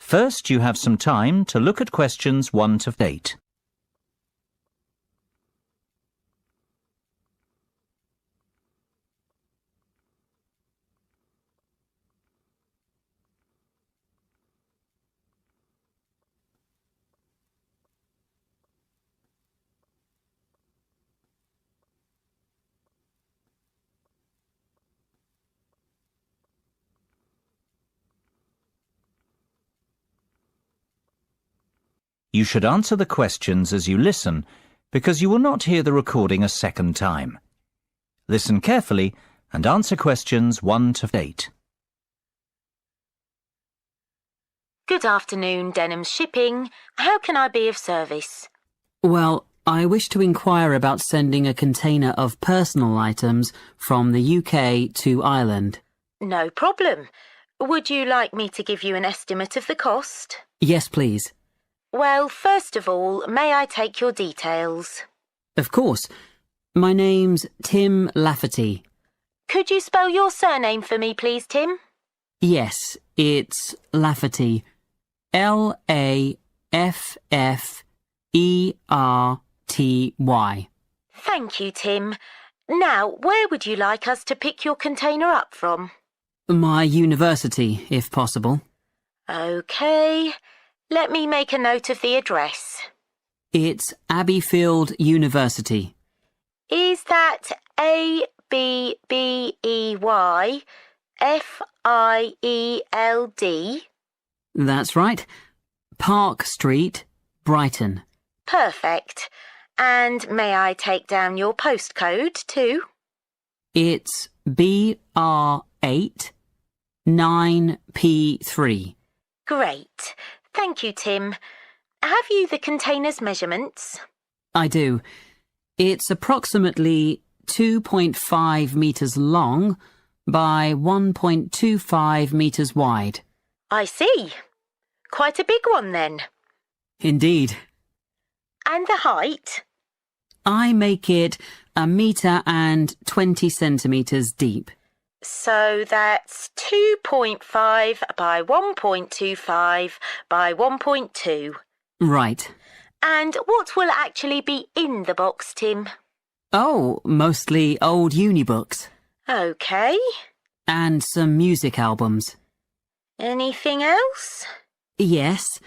First, you have some time to look at questions 1 to 8. You should answer the questions as you listen, because you will not hear the recording a second time. Listen carefully and answer questions 1 to 8. Good afternoon, Denham Shipping. How can I be of service? Well, I wish to inquire about sending a container of personal items from the UK to Ireland. No problem. Would you like me to give you an estimate of the cost? Yes, please. Well, first of all, may I take your details? Of course. My name's Tim Lafferty. Could you spell your surname for me, please, Tim? Yes, it's Lafferty. L-A-F-F-E-R-T-Y. Thank you, Tim. Now, where would you like us to pick your container up from? My university, if possible. OK. Let me make a note of the address. It's Abbeyfield University. Is that Abbeyfield? That's right. Park Street, Brighton. Perfect. And may I take down your postcode too? It's BR8 9P3. Great. Thank you, Tim. Have you the container's measurements? I do. It's approximately 2.5 metres long by 1.25 metres wide. I see. Quite a big one then. Indeed. And the height? I make it 1.20 centimetres deep. So that's 2.5 by 1.25 by 1.2. Right. And what will actually be in the box, Tim? Oh, mostly old uni books. OK. And some music albums. Anything else? Yes,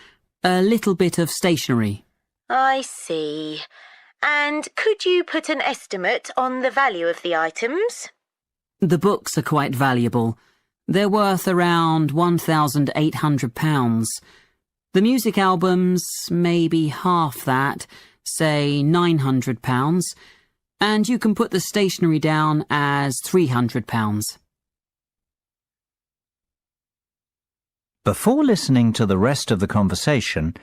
a little bit of stationery. I see. And could you put an estimate on the value of the items? The books are quite valuable. They're worth around £1,800. The music albums, maybe half that, say £900. And you can put the stationery down as £300. Before listening to the rest of the conversation,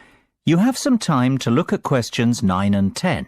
you have some time to look at questions 9 and 10.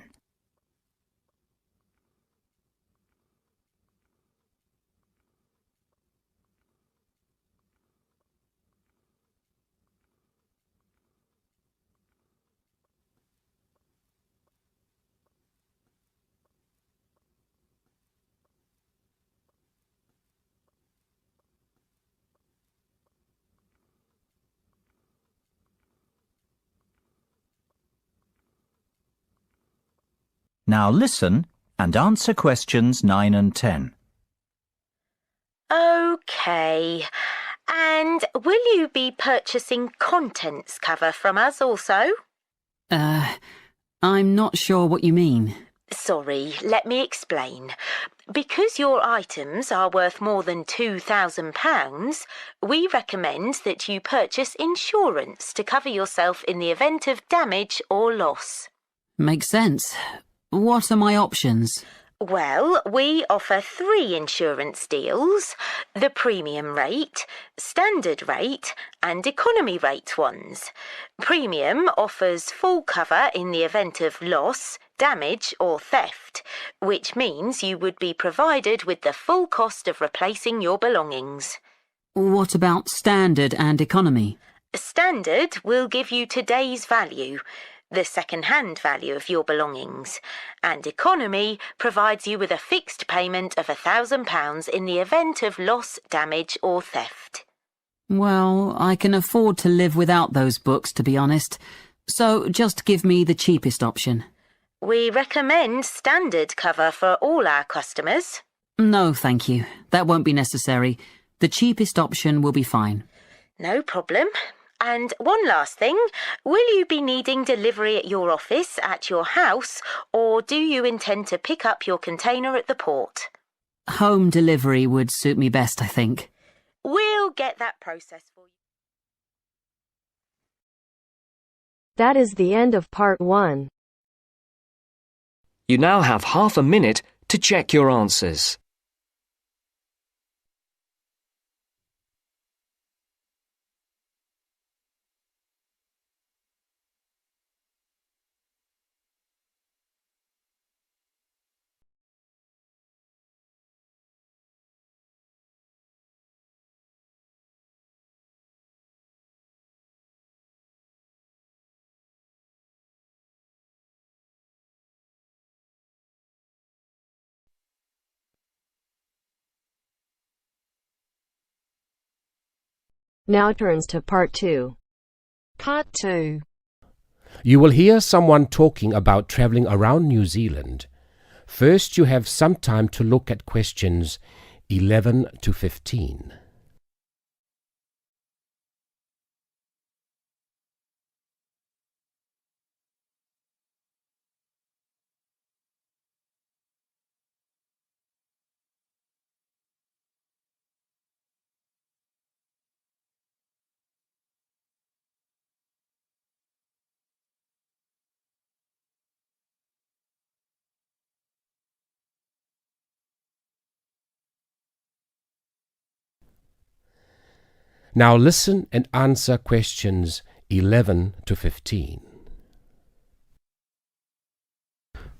Now listen and answer questions 9 and 10. OK. And will you be purchasing contents cover from us also? I'm not sure what you mean. Sorry, let me explain. Because your items are worth more than £2,000, we recommend that you purchase insurance to cover yourself in the event of damage or loss. Makes sense. What are my options? Well, we offer 3 insurance deals: the premium rate, standard rate and economy rate ones. Premium offers full cover in the event of loss, damage or theft, which means you would be provided with the full cost of replacing your belongings. What about standard and economy? Standard will give you today's value, the second-hand value of your belongings, and economy provides you with a fixed payment of £1,000 in the event of loss, damage or theft. Well, I can afford to live without those books, to be honest. So just give me the cheapest option. We recommend standard cover for all our customers. No, thank you. That won't be necessary. The cheapest option will be fine. No problem. And one last thing, will you be needing delivery at your office, at your house, or do you intend to pick up your container at the port? Home delivery would suit me best, I think. We'll get that process for you. That is the end of part 1. You now have half a minute to check your answers. Now turns to part 2. Part 2. You will hear someone talking about travelling around New Zealand. First, you have some time to look at questions 11 to 15. Now listen and answer questions 11 to 15.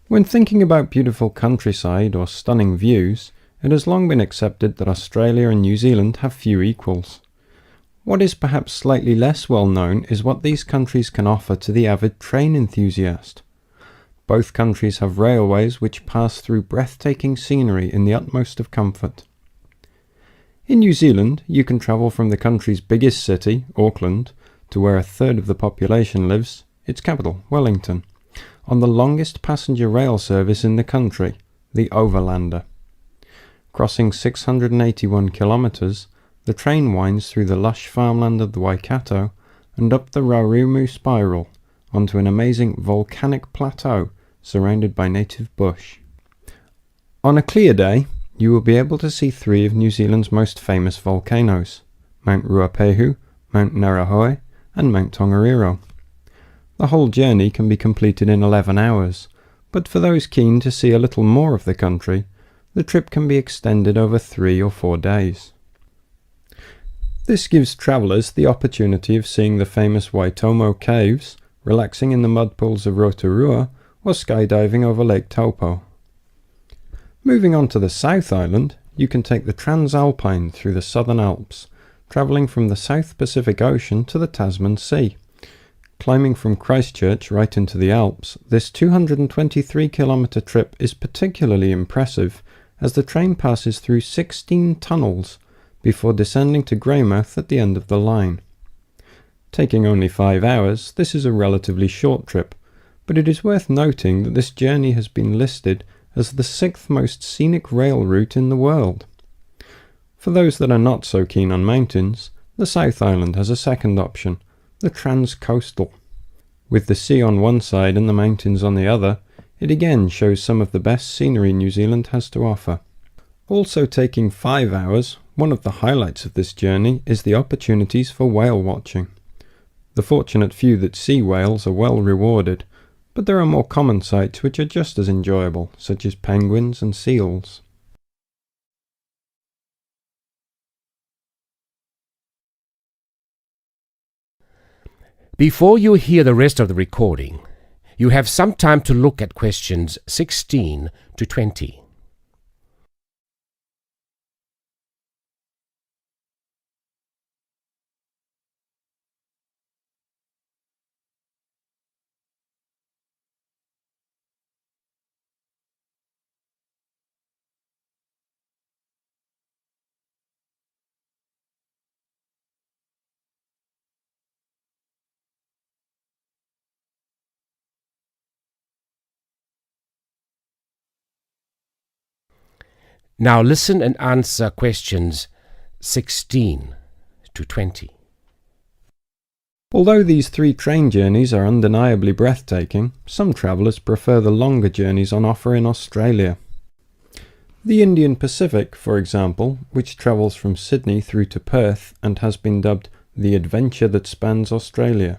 When thinking about beautiful countryside or stunning views, it has long been accepted that Australia and New Zealand have few equals. What is perhaps slightly less well known is what these countries can offer to the avid train enthusiast. Both countries have railways which pass through breathtaking scenery in the utmost of comfort. In New Zealand, you can travel from the country's biggest city, Auckland, to where a third of the population lives, its capital, Wellington, on the longest passenger rail service in the country, the Overlander. Crossing 681 kilometres, the train winds through the lush farmland of the Waikato and up the Raurumu spiral onto an amazing volcanic plateau surrounded by native bush. On a clear day, you will be able to see 3 of New Zealand's most famous volcanoes, Mount Ruapehu, Mount Narahoe and Mount Tongariro. The whole journey can be completed in 11 hours, but for those keen to see a little more of the country, the trip can be extended over 3 or 4 days. This gives travellers the opportunity of seeing the famous Waitomo caves, relaxing in the mud pools of Rotorua, or skydiving over Lake Taupo. Moving on to the South Island, you can take the Transalpine through the Southern Alps, travelling from the South Pacific Ocean to the Tasman Sea. Climbing from Christchurch right into the Alps, this 223-kilometre trip is particularly impressive as the train passes through 16 tunnels before descending to Greymouth at the end of the line. Taking only 5 hours, this is a relatively short trip, but it is worth noting that this journey has been listed as the 6th most scenic rail route in the world. For those that are not so keen on mountains, the South Island has a second option, the Transcoastal. With the sea on one side and the mountains on the other, it again shows some of the best scenery New Zealand has to offer. Also taking 5 hours, one of the highlights of this journey is the opportunities for whale watching. The fortunate few that see whales are well rewarded, but there are more common sights which are just as enjoyable, such as penguins and seals. Before you hear the rest of the recording, you have some time to look at questions 16 to 20. Now listen and answer questions 16 to 20. Although these 3 train journeys are undeniably breathtaking, some travellers prefer the longer journeys on offer in Australia. The Indian Pacific, for example, which travels from Sydney through to Perth and has been dubbed the adventure that spans Australia.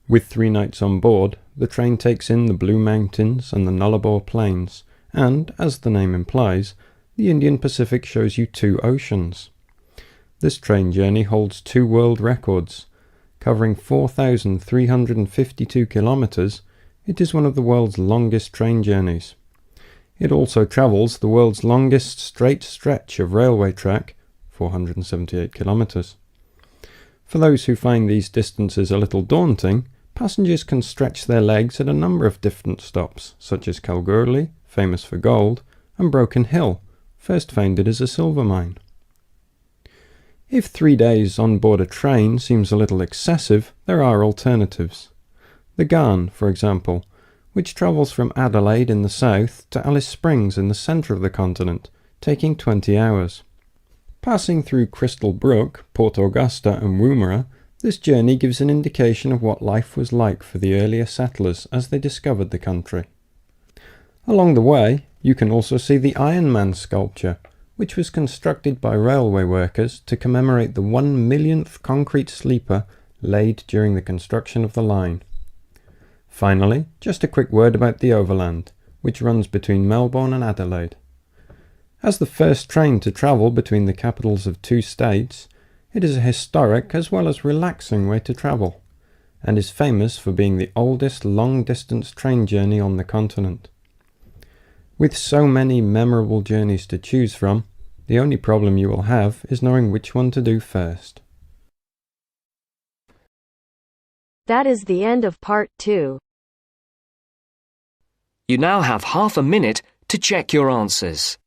With 3 nights on board, the train takes in the Blue Mountains and the Nullarbor Plains, and, as the name implies, the Indian Pacific shows you 2 oceans. This train journey holds 2 world records. Covering 4,352 kilometres, it is one of the world's longest train journeys. It also travels the world's longest straight stretch of railway track, 478 kilometres. For those who find these distances a little daunting, passengers can stretch their legs at a number of different stops, such as Kalgoorlie, famous for gold, and Broken Hill, first founded as a silver mine. If 3 days on board a train seems a little excessive, there are alternatives. The Ghan, for example, which travels from Adelaide in the south to Alice Springs in the centre of the continent, taking 20 hours. Passing through Crystal Brook, Port Augusta and Woomera, this journey gives an indication of what life was like for the earlier settlers as they discovered the country. Along the way, you can also see the Iron Man sculpture, which was constructed by railway workers to commemorate the 1 millionth concrete sleeper laid during the construction of the line. Finally, just a quick word about the Overland, which runs between Melbourne and Adelaide. As the first train to travel between the capitals of 2 states, it is a historic as well as relaxing way to travel, and is famous for being the oldest long-distance train journey on the continent. With so many memorable journeys to choose from, the only problem you will have is knowing which one to do first. That is the end of part 2. You now have half a minute to check your answers.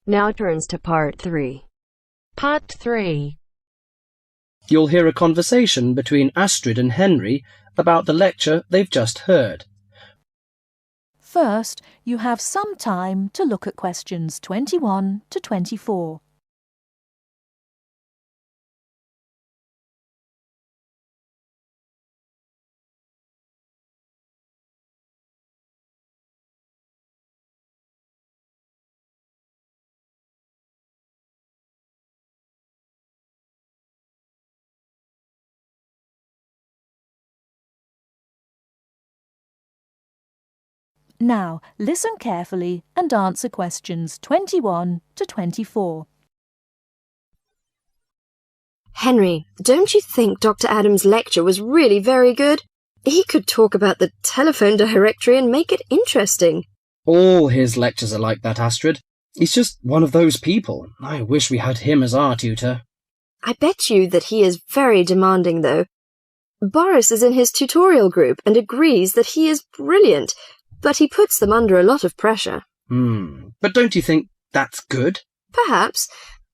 Now turns to part 3. Part 3. You'll hear a conversation between Astrid and Henry about the lecture they've just heard. First, you have some time to look at questions 21 to 24. Now, listen carefully and answer questions 21 to 24. Henry, don't you think Dr. Adams' lecture was really very good? He could talk about the telephone directory and make it interesting. All his lectures are like that, Astrid. He's just one of those people. I wish we had him as our tutor. I bet you that he is very demanding, though. Boris is in his tutorial group and agrees that he is brilliant, but he puts them under a lot of pressure. But don't you think that's good? Perhaps.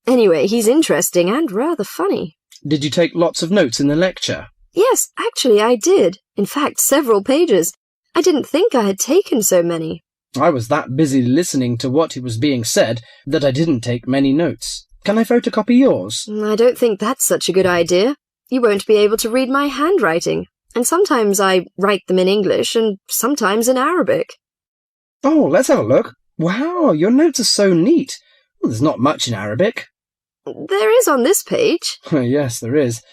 Anyway, he's interesting and rather funny. Did you take lots of notes in the lecture? Yes, actually I did. In fact, several pages. I didn't think I had taken so many. I was that busy listening to what was being said that I didn't take many notes. Can I photocopy yours? I don't think that's such a good idea. You won't be able to read my handwriting. And sometimes I write them in English and sometimes in Arabic. Oh, let's have a look. Wow, your notes are so neat. Well, there's not much in Arabic. There is on this page. Yes, there is.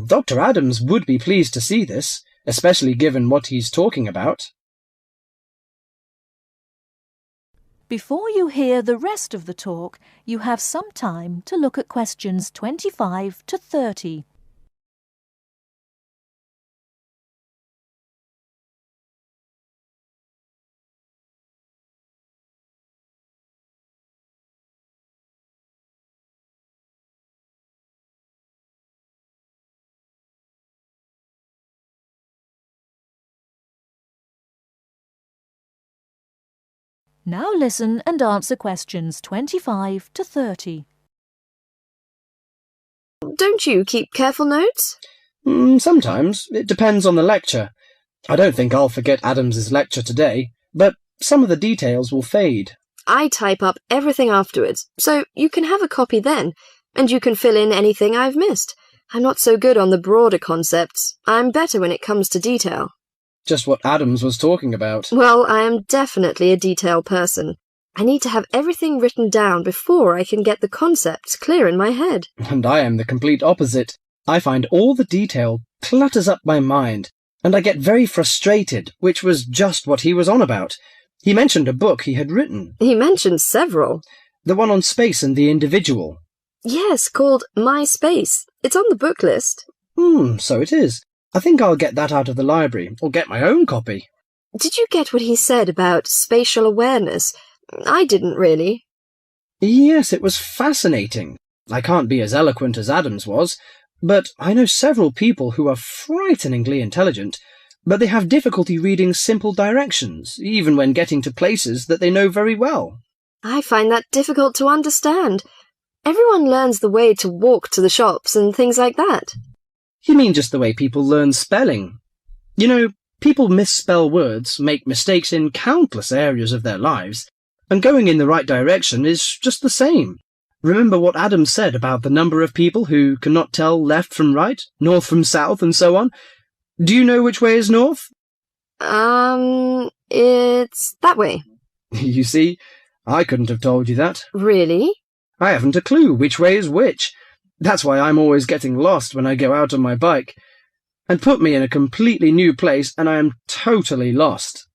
Dr. Adams would be pleased to see this, especially given what he's talking about. Before you hear the rest of the talk, you have some time to look at questions 25 to 30. Now listen and answer questions 25 to 30. Don't you keep careful notes? Sometimes. It depends on the lecture. I don't think I'll forget Adams's lecture today, but some of the details will fade. I type up everything afterwards, so you can have a copy then, and you can fill in anything I've missed. I'm not so good on the broader concepts. I'm better when it comes to detail. Just what Adams was talking about. Well, I am definitely a detail person. I need to have everything written down before I can get the concepts clear in my head. And I am the complete opposite. I find all the detail clutters up my mind, and I get very frustrated, which was just what he was on about. He mentioned a book he had written. He mentioned several. The one on space and the individual. Yes, called My Space. It's on the book list. So it is. I think I'll get that out of the library, or get my own copy. Did you get what he said about spatial awareness? I didn't really. Yes, it was fascinating. I can't be as eloquent as Adams was, but I know several people who are frighteningly intelligent, but they have difficulty reading simple directions, even when getting to places that they know very well. I find that difficult to understand. Everyone learns the way to walk to the shops and things like that. You mean just the way people learn spelling? You know, people misspell words, make mistakes in countless areas of their lives, and going in the right direction is just the same. Remember what Adams said about the number of people who cannot tell left from right, north from south, and so on? Do you know which way is north? It's that way. You see, I couldn't have told you that. Really? I haven't a clue which way is which. That's why I'm always getting lost when I go out on my bike. And put me in a completely new place and I am totally lost.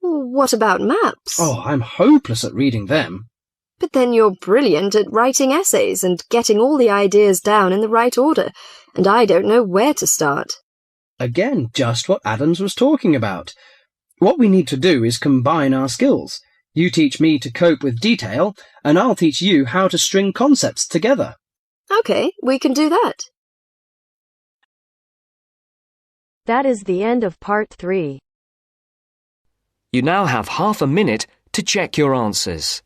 What about maps? Oh, I'm hopeless at reading them. But then you're brilliant at writing essays and getting all the ideas down in the right order, and I don't know where to start. Again, just what Adams was talking about. What we need to do is combine our skills. You teach me to cope with detail, and I'll teach you how to string concepts together. Okay, we can do that. That is the end of part 3. You now have half a minute to check your answers.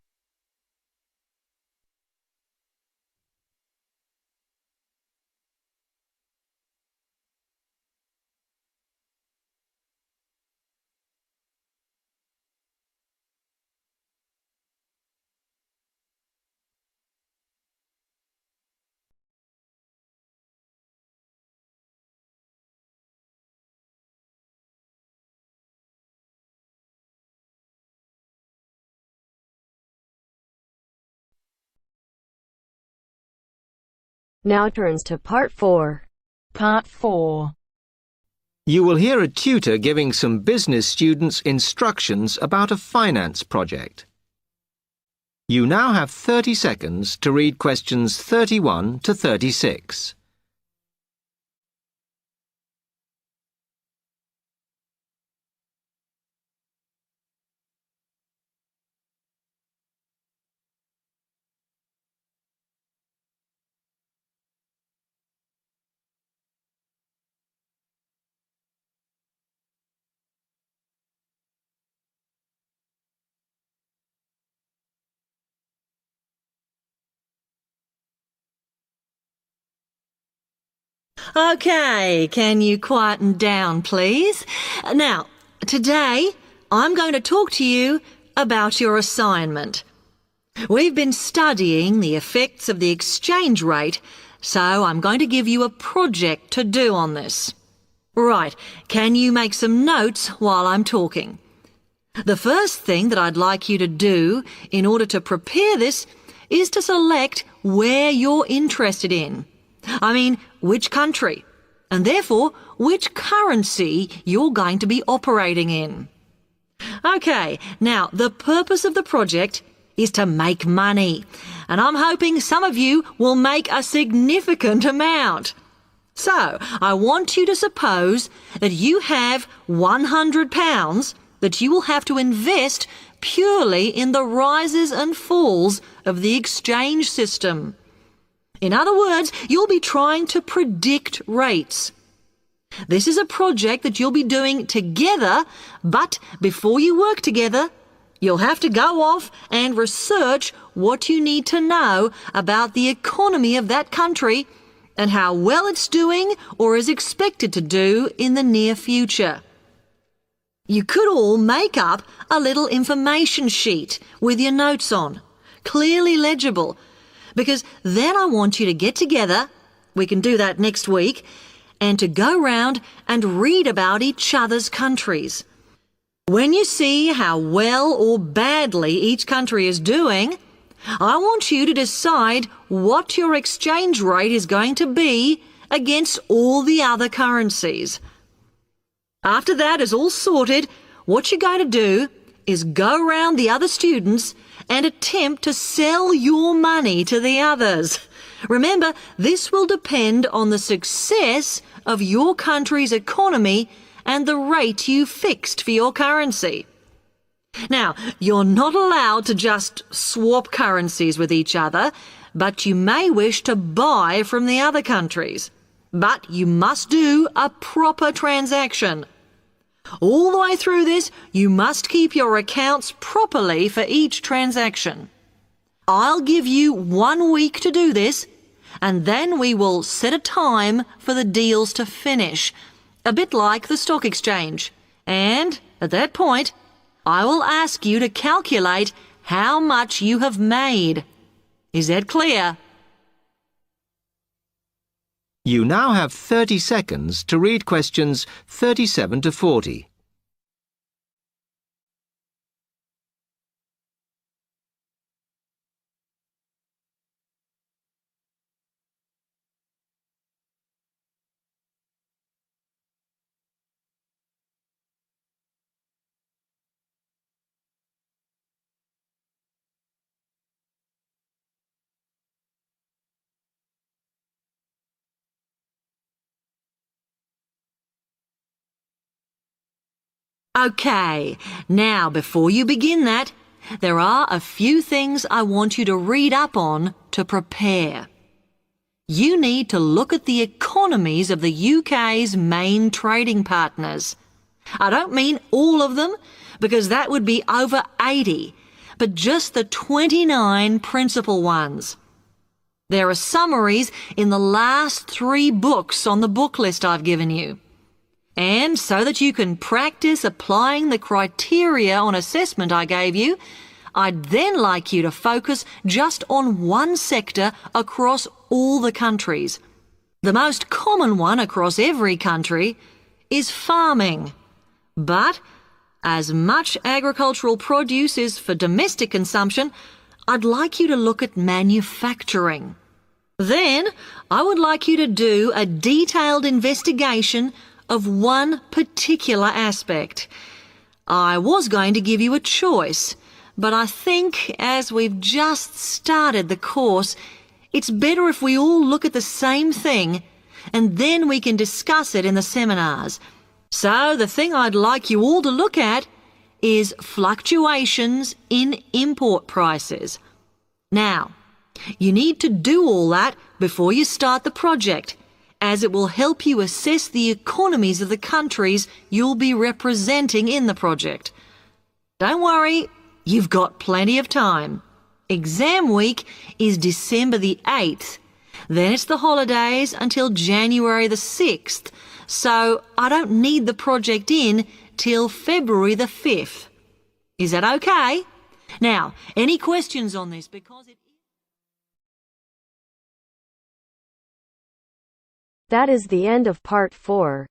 Now turns to part 4. Part 4. You will hear a tutor giving some business students instructions about a finance project. You now have 30 seconds to read questions 31 to 36. OK, can you quieten down, please? Now, today I'm going to talk to you about your assignment. We've been studying the effects of the exchange rate, so I'm going to give you a project to do on this. Right, can you make some notes while I'm talking? The first thing that I'd like you to do in order to prepare this is to select where you're interested in. I mean, which country, and therefore which currency you're going to be operating in. OK, now the purpose of the project is to make money, and I'm hoping some of you will make a significant amount. So, I want you to suppose that you have £100 that you will have to invest purely in the rises and falls of the exchange system. In other words, you'll be trying to predict rates. This is a project that you'll be doing together, but before you work together, You'll have to go off and research what you need to know about the economy of that country and how well it's doing or is expected to do in the near future. You could all make up a little information sheet with your notes on, clearly legible, because then I want you to get together, we can do that next week, and to go round and read about each other's countries. When you see how well or badly each country is doing, I want you to decide what your exchange rate is going to be against all the other currencies. After that is all sorted, what you're going to do is go round the other students and attempt to sell your money to the others. Remember, this will depend on the success of your country's economy and the rate you fixed for your currency. Now, you're not allowed to just swap currencies with each other, but you may wish to buy from the other countries. But you must do a proper transaction. All the way through this, you must keep your accounts properly for each transaction. I'll give you 1 week to do this, and then we will set a time for the deals to finish, a bit like the stock exchange. And at that point, I will ask you to calculate how much you have made. Is that clear? You now have 30 seconds to read questions 37 to 40. Okay, now before you begin that, there are a few things I want you to read up on to prepare. You need to look at the economies of the UK's main trading partners. I don't mean all of them, because that would be over 80, but just the 29 principal ones. There are summaries in the last 3 books on the book list I've given you. And so that you can practice applying the criteria on assessment I gave you, I'd then like you to focus just on one sector across all the countries. The most common one across every country is farming. But as much agricultural produce is for domestic consumption, I'd like you to look at manufacturing. Then I would like you to do a detailed investigation of one particular aspect. I was going to give you a choice, but I think as we've just started the course, it's better if we all look at the same thing and then we can discuss it in the seminars. So the thing I'd like you all to look at is fluctuations in import prices. Now, you need to do all that before you start the project, as it will help you assess the economies of the countries you'll be representing in the project. Don't worry, you've got plenty of time. Exam week is December the 8th. Then it's the holidays until January the 6th, so I don't need the project in till February the 5th. Is that okay? Now, any questions on this? Because That is the end of part 4.